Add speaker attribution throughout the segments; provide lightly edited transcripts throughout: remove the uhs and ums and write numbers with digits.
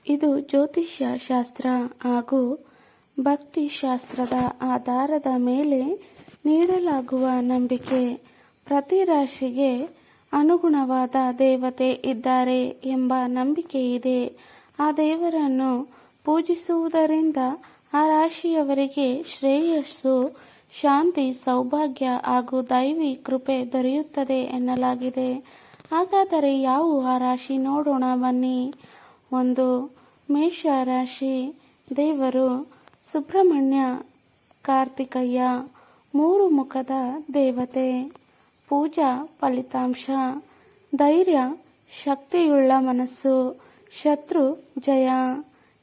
Speaker 1: ಇದು ಜ್ಯೋತಿಷ್ಯ ಶಾಸ್ತ್ರ ಹಾಗೂ ಭಕ್ತಿಶಾಸ್ತ್ರದ ಆಧಾರದ ಮೇಲೆ ನೀಡಲಾಗುವ ನಂಬಿಕೆ. ಪ್ರತಿ ರಾಶಿಗೆ ಅನುಗುಣವಾದ ದೇವತೆ ಇದ್ದಾರೆ ಎಂಬ ನಂಬಿಕೆ ಇದೆ. ಆ ದೇವರನ್ನು ಪೂಜಿಸುವುದರಿಂದ ಆ ರಾಶಿಯವರಿಗೆ ಶ್ರೇಯಸ್ಸು, ಶಾಂತಿ, ಸೌಭಾಗ್ಯ ಹಾಗೂ ದೈವಿ ಕೃಪೆ ದೊರೆಯುತ್ತದೆ ಎನ್ನಲಾಗಿದೆ. ಹಾಗಾದರೆ ಯಾವುವು ಆ ರಾಶಿ ನೋಡೋಣ ಬನ್ನಿ. 1. ಮೇಷ ರಾಶಿ. ದೇವರು ಸುಬ್ರಹ್ಮಣ್ಯ ಕಾರ್ತಿಕಯ್ಯ, 3 ಮುಖದ ದೇವತೆ. ಪೂಜಾ ಫಲಿತಾಂಶ: ಧೈರ್ಯ, ಶಕ್ತಿಯುಳ್ಳ ಮನಸ್ಸು, ಶತ್ರು ಜಯ.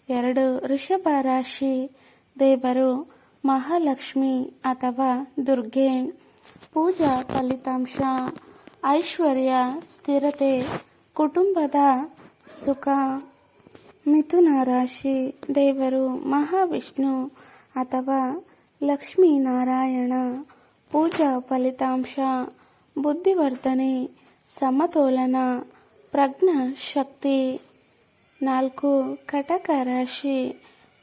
Speaker 1: 2. ವೃಷಭ ರಾಶಿ. ದೇವರು ಮಹಾಲಕ್ಷ್ಮಿ ಅಥವಾ ದುರ್ಗೆ. ಪೂಜಾ ಫಲಿತಾಂಶ: ಐಶ್ವರ್ಯ, ಸ್ಥಿರತೆ, ಕುಟುಂಬದ ಸುಖ. ಮಿಥುನ ರಾಶಿ. ದೇವರು ಮಹಾವಿಷ್ಣು ಅಥವಾ ಲಕ್ಷ್ಮೀನಾರಾಯಣ. ಪೂಜಾ ಫಲಿತಾಂಶ: ಬುದ್ಧಿವರ್ಧನೆ, ಸಮತೋಲನ, ಪ್ರಜ್ಞಾಶಕ್ತಿ. 4. ಕಟಕ ರಾಶಿ.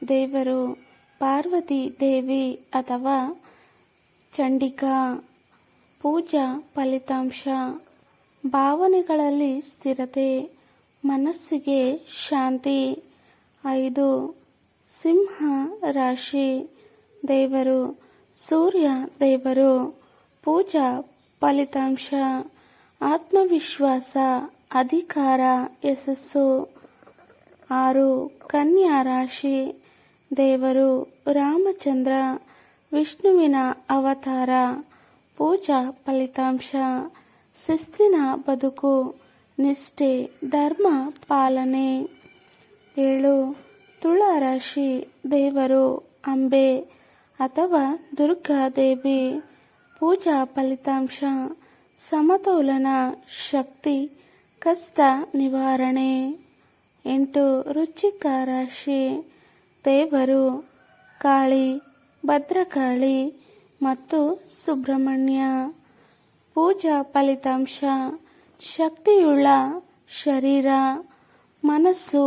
Speaker 1: ದೇವರು ಪಾರ್ವತಿ ದೇವಿ ಅಥವಾ ಚಂಡಿಕಾ. ಪೂಜಾ ಫಲಿತಾಂಶ: ಭಾವನೆಗಳಲ್ಲಿ ಸ್ಥಿರತೆ, ಮನಸ್ಸಿಗೆ ಶಾಂತಿ. 5. ಸಿಂಹ ರಾಶಿ. ದೇವರು ಸೂರ್ಯ ದೇವರು. ಪೂಜಾ ಫಲಿತಾಂಶ: ಆತ್ಮವಿಶ್ವಾಸ, ಅಧಿಕಾರ, ಯಶಸ್ಸು. 6. ಕನ್ಯಾ ರಾಶಿ. ದೇವರು ರಾಮಚಂದ್ರ, ವಿಷ್ಣುವಿನ ಅವತಾರ. ಪೂಜಾ ಫಲಿತಾಂಶ: ಶಿಸ್ತಿನ ಬದುಕು, ನಿಷ್ಠೆ, ಧರ್ಮ ಪಾಲನೆ. 7. ತುಳಾ ರಾಶಿ. ದೇವರು ಅಂಬೆ ಅಥವಾ ದುರ್ಗಾದೇವಿ. ಪೂಜಾ ಫಲಿತಾಂಶ: ಸಮತೋಲನ, ಶಕ್ತಿ, ಕಷ್ಟ ನಿವಾರಣೆ. 8. ವೃಶ್ಚಿಕ ರಾಶಿ. ದೇವರು ಕಾಳಿ, ಭದ್ರಕಾಳಿ ಮತ್ತು ಸುಬ್ರಹ್ಮಣ್ಯ. ಪೂಜಾ ಫಲಿತಾಂಶ: ಶಕ್ತಿಯುಳ್ಳ ಶರೀರ, ಮನಸ್ಸು,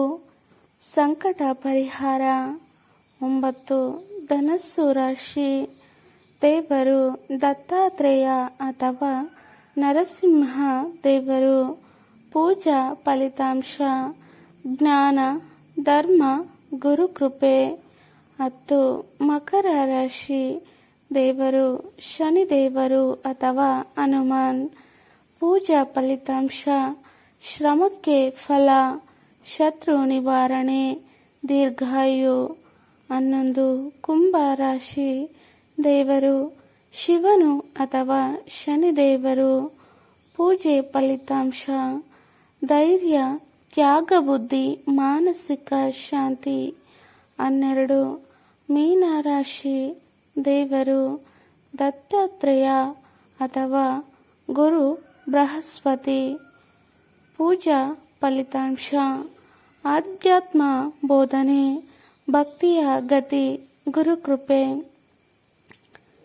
Speaker 1: ಸಂಕಟ ಪರಿಹಾರ. 9. ಧನಸ್ಸು ರಾಶಿ. ದೇವರು ದತ್ತಾತ್ರೇಯ ಅಥವಾ ನರಸಿಂಹ ದೇವರು. ಪೂಜಾ ಫಲಿತಾಂಶ: ಜ್ಞಾನ, ಧರ್ಮ, ಗುರುಕೃಪೆ. 10. ಮಕರ ರಾಶಿ. ದೇವರು ಶನಿದೇವರು ಅಥವಾ ಹನುಮಾನ್. ಪೂಜಾ ಫಲಿತಾಂಶ: ಶ್ರಮಕ್ಕೆ ಫಲ, ಶತ್ರು ನಿವಾರಣೆ, ದೀರ್ಘಾಯು. 11. ಕುಂಭ ರಾಶಿ. ದೇವರು ಶಿವನು ಅಥವಾ ಶನಿದೇವರು. ಪೂಜೆ ಫಲಿತಾಂಶ: ಧೈರ್ಯ, ತ್ಯಾಗಬುದ್ಧಿ, ಮಾನಸಿಕ ಶಾಂತಿ. 12. ಮೀನ ರಾಶಿ. ದೇವರು ದತ್ತಾತ್ರೇಯ ಅಥವಾ ಗುರು ಬೃಹಸ್ಪತಿ. ಪೂಜಾ ಫಲಿತಾಂಶ: ಆಧ್ಯಾತ್ಮ ಬೋಧನೆ, ಭಕ್ತಿಯ ಗತಿ, ಗುರುಕೃಪೆ.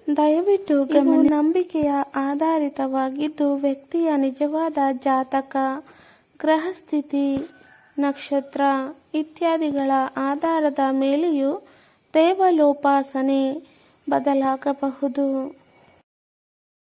Speaker 1: ದಯವಿಟ್ಟು ಗಮನಿಸಿ, ನಂಬಿಕೆಯ ಆಧಾರಿತವಾಗಿದ್ದು ವ್ಯಕ್ತಿಯ ನಿಜವಾದ ಜಾತಕ, ಗ್ರಹಸ್ಥಿತಿ, ನಕ್ಷತ್ರ ಇತ್ಯಾದಿಗಳ ಆಧಾರದ ಮೇಲೆಯೂ ದೇವಲೋಪಾಸನೆ ಬದಲಾಗಬಹುದು.